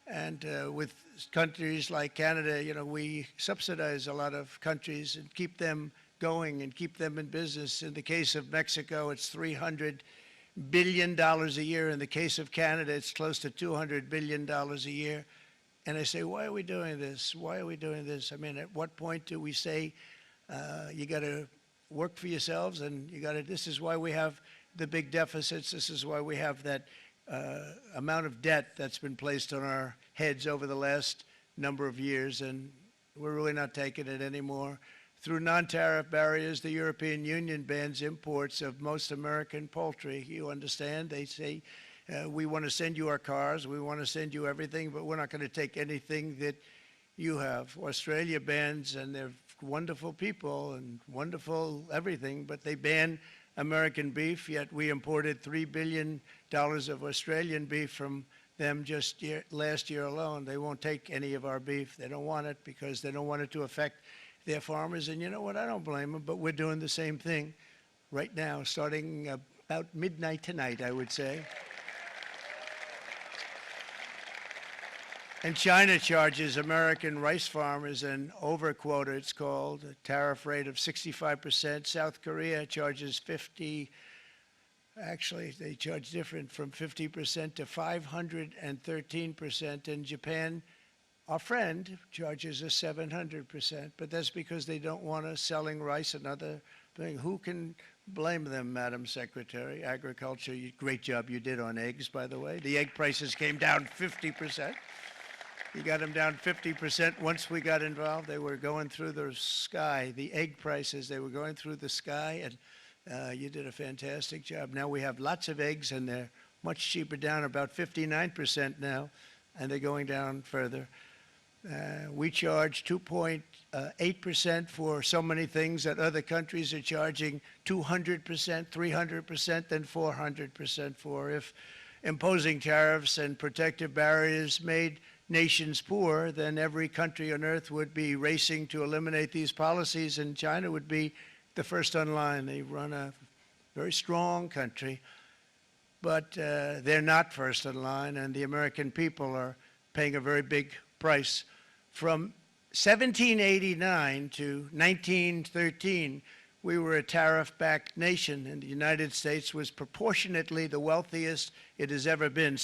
And with countries like Canada, we subsidize a lot of countries and keep them going and keep them in business. In the case of Mexico, it's $300 billion a year. In the case of Canada, it's close to $200 billion a year. And I say, why are we doing this? Why are we doing this? I mean, at what point do we say, you got to work for yourselves and this is why we have the big deficits. This is why we have that amount of debt that's been placed on our heads over the last number of years, and we're really not taking it anymore. Through non-tariff barriers, the European Union bans imports of most American poultry. You understand? They say, we want to send you our cars, we want to send you everything, but we're not going to take anything that you have. Australia bans, and they're wonderful people and wonderful everything, but they ban American beef, yet we imported $3 billion of Australian beef from them just last year alone. They won't take any of our beef. They don't want it because they don't want it to affect their farmers. And you know what? I don't blame them, but we're doing the same thing right now, starting about midnight tonight, I would say. And China charges American rice farmers an overquota, it's called, a tariff rate of 65%. South Korea charges 50%. Actually, they charge different, from 50% to 513%. And Japan, our friend, charges us 700%. But that's because they don't want us selling rice and other things. Who can blame them, Madam Secretary? Agriculture, great job you did on eggs, by the way. The egg prices came down 50%. You got them down 50%. Once we got involved, they were going through the sky. The egg prices, they were going through the sky, and you did a fantastic job. Now we have lots of eggs, and they're much cheaper, down about 59% now, and they're going down further. We charge 2.8% for so many things that other countries are charging 200%, 300%, and 400% for. If imposing tariffs and protective barriers made nations poor, then every country on earth would be racing to eliminate these policies, and China would be the first on line. They run a very strong country, but they're not first in line, and the American people are paying a very big price. From 1789 to 1913, we were a tariff-backed nation, and the United States was proportionately the wealthiest it has ever been.